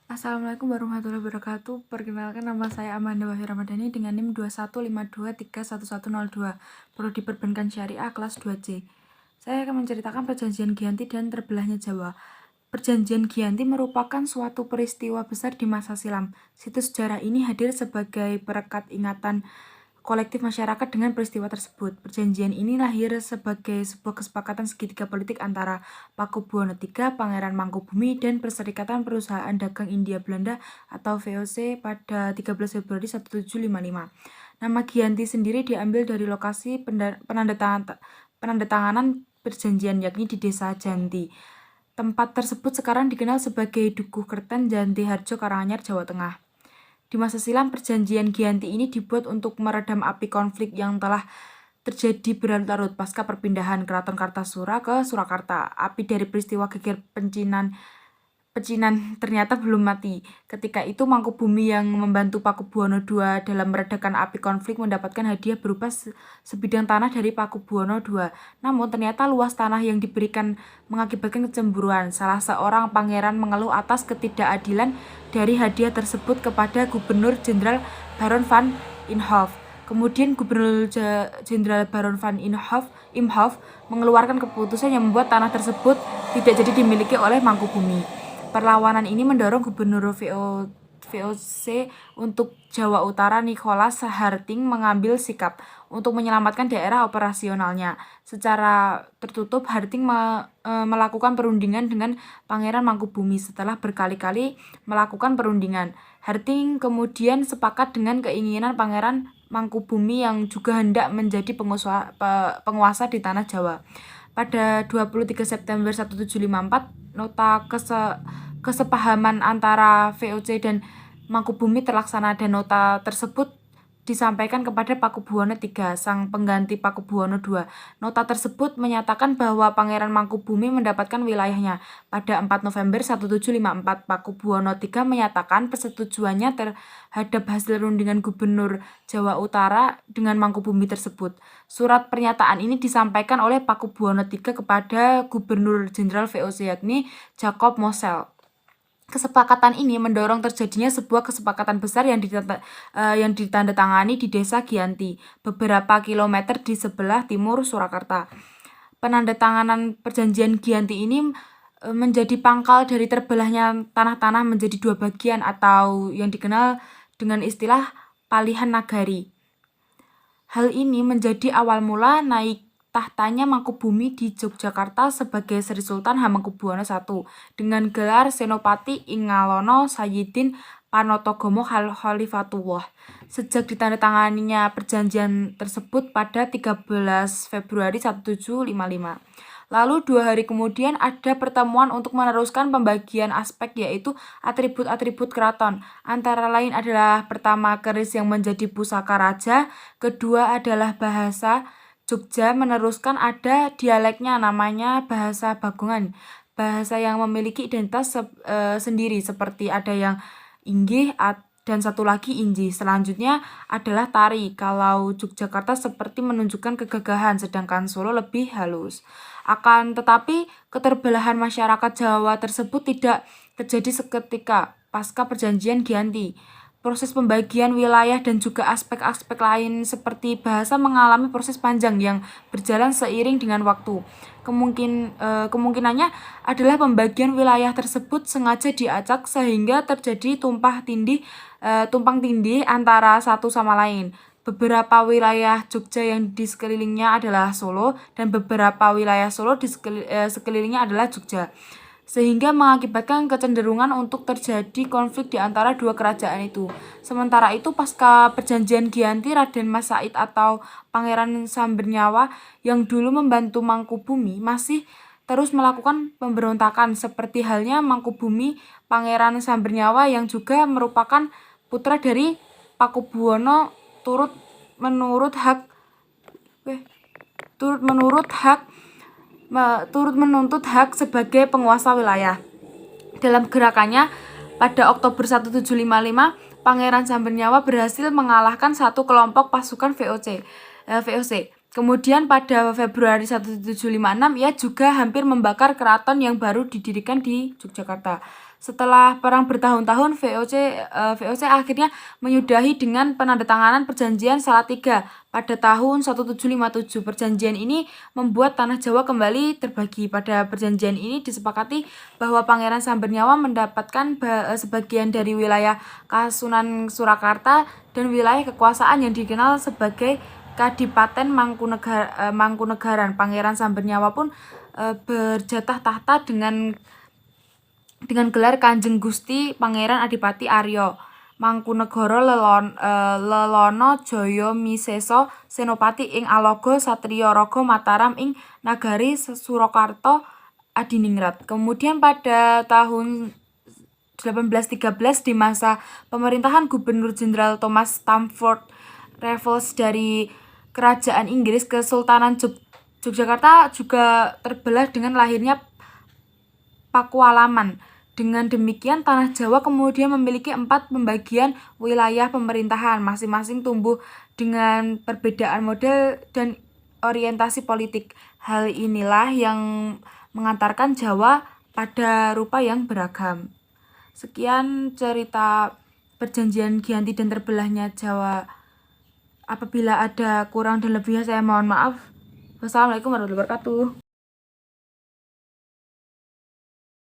Assalamualaikum warahmatullahi wabarakatuh. Perkenalkan, nama saya Amanda Wahyu Ramadhani dengan NIM 215231102, Prodi Perbankan Syariah kelas 2C. Saya akan menceritakan Perjanjian Giyanti dan terbelahnya Jawa. Perjanjian Giyanti merupakan suatu peristiwa besar di masa silam. Situs sejarah ini hadir sebagai perekat ingatan kolektif masyarakat dengan peristiwa tersebut. Perjanjian ini lahir sebagai sebuah kesepakatan segitiga politik antara Pakubuwono III, Pangeran Mangkubumi, dan Perserikatan Perusahaan Dagang India Belanda atau VOC pada 13 Februari 1755. Nama Giyanti sendiri diambil dari lokasi penandatanganan perjanjian, yakni di Desa Janti. Tempat tersebut sekarang dikenal sebagai Dukuh Kerten, Janti Harjo, Karanganyar, Jawa Tengah. Di masa silam, perjanjian Giyanti ini dibuat untuk meredam api konflik yang telah terjadi berlarut-larut pasca perpindahan Keraton Kartasura ke Surakarta. Api dari peristiwa geger pecinan ternyata belum mati. Ketika itu Mangkubumi yang membantu Pakubuwono II dalam meredakan api konflik mendapatkan hadiah berupa sebidang tanah dari Pakubuwono II. Namun ternyata luas tanah yang diberikan mengakibatkan kecemburuan. Salah seorang pangeran mengeluh atas ketidakadilan dari hadiah tersebut kepada Gubernur Jenderal Baron van Imhoff. Kemudian Gubernur Jenderal Baron van Imhoff mengeluarkan keputusan yang membuat tanah tersebut tidak jadi dimiliki oleh Mangkubumi. Perlawanan ini mendorong Gubernur VOC untuk Jawa Utara Nicholas Harting mengambil sikap untuk menyelamatkan daerah operasionalnya. Secara tertutup, Harting melakukan perundingan dengan Pangeran Mangkubumi. Setelah berkali-kali melakukan perundingan, Harting kemudian sepakat dengan keinginan Pangeran Mangkubumi yang juga hendak menjadi penguasa di tanah Jawa. Pada 23 September 1754, nota kesepahaman antara VOC dan Mangkubumi terlaksana dan nota tersebut disampaikan kepada Pakubuwono III, sang pengganti Pakubuwono II. Nota tersebut menyatakan bahwa Pangeran Mangkubumi mendapatkan wilayahnya. Pada 4 November 1754, Pakubuwono III menyatakan persetujuannya terhadap hasil rundingan Gubernur Jawa Utara dengan Mangkubumi tersebut. Surat pernyataan ini disampaikan oleh Pakubuwono III kepada Gubernur Jenderal VOC, yakni Jacob Mosel. Kesepakatan ini mendorong terjadinya sebuah kesepakatan besar yang ditandatangani di Desa Giyanti, beberapa kilometer di sebelah timur Surakarta. Penandatanganan perjanjian Giyanti ini menjadi pangkal dari terbelahnya tanah-tanah menjadi dua bagian atau yang dikenal dengan istilah palihan nagari. Hal ini menjadi awal mula naik tahtanya Mangkubumi di Yogyakarta sebagai Sri Sultan Hamengkubuwono I dengan gelar Senopati ing Ngalono Sayyidin Panatagomo Khalifatullah. Sejak ditandatanganinya perjanjian tersebut pada 13 Februari 1755. Lalu 2 hari kemudian ada pertemuan untuk meneruskan pembagian aspek, yaitu atribut-atribut keraton. Antara lain adalah pertama keris yang menjadi pusaka raja, kedua adalah bahasa Jogja, meneruskan ada dialeknya namanya bahasa Bagongan, bahasa yang memiliki identitas sendiri seperti ada yang inggih dan satu lagi inji. Selanjutnya adalah tari. Kalau Yogyakarta seperti menunjukkan kegagahan, sedangkan Solo lebih halus. Akan tetapi keterbelahan masyarakat Jawa tersebut tidak terjadi seketika pasca perjanjian Giyanti. Proses pembagian wilayah dan juga aspek-aspek lain seperti bahasa mengalami proses panjang yang berjalan seiring dengan waktu. Kemungkinannya adalah pembagian wilayah tersebut sengaja diacak sehingga terjadi tumpang tindih antara satu sama lain. Beberapa wilayah Jogja yang di sekelilingnya adalah Solo dan beberapa wilayah Solo di sekelilingnya adalah Jogja, sehingga mengakibatkan kecenderungan untuk terjadi konflik di antara dua kerajaan itu. Sementara itu, pasca perjanjian Giyanti, Raden Mas Said atau Pangeran Sambernyawa yang dulu membantu Mangkubumi masih terus melakukan pemberontakan, seperti halnya Mangkubumi Pangeran Sambernyawa yang juga merupakan putra dari Pakubuwono turut menuntut hak sebagai penguasa wilayah. Dalam gerakannya pada Oktober 1755, Pangeran Sambernyawa berhasil mengalahkan satu kelompok pasukan VOC. Kemudian pada Februari 1756 ia juga hampir membakar keraton yang baru didirikan di Yogyakarta. Setelah perang bertahun-tahun, VOC akhirnya menyudahi dengan penandatanganan Perjanjian Salatiga pada tahun 1757. Perjanjian ini membuat tanah Jawa kembali terbagi. Pada perjanjian ini disepakati bahwa Pangeran Sambernyawa mendapatkan sebagian dari wilayah Kasunan Surakarta dan wilayah kekuasaan yang dikenal sebagai Kadipaten Mangkunegaran. Pangeran Sambernyawa pun berjatah tahta dengan gelar Kanjeng Gusti Pangeran Adipati Arya Mangkunegara Lelono Jaya Misesa Senopati ing Alaga Satriya Raga Mataram ing Nagari Surakarta Adiningrat. Kemudian pada tahun 1813 di masa pemerintahan Gubernur Jenderal Thomas Stamford Raffles dari Kerajaan Inggris, Kesultanan Yogyakarta juga terbelah dengan lahirnya Pakualaman. Dengan demikian, tanah Jawa kemudian memiliki 4 pembagian wilayah pemerintahan, masing-masing tumbuh dengan perbedaan model dan orientasi politik. Hal inilah yang mengantarkan Jawa pada rupa yang beragam. Sekian cerita perjanjian Giyanti dan terbelahnya Jawa. Apabila ada kurang dan lebihnya saya mohon maaf. Wassalamualaikum warahmatullahi wabarakatuh.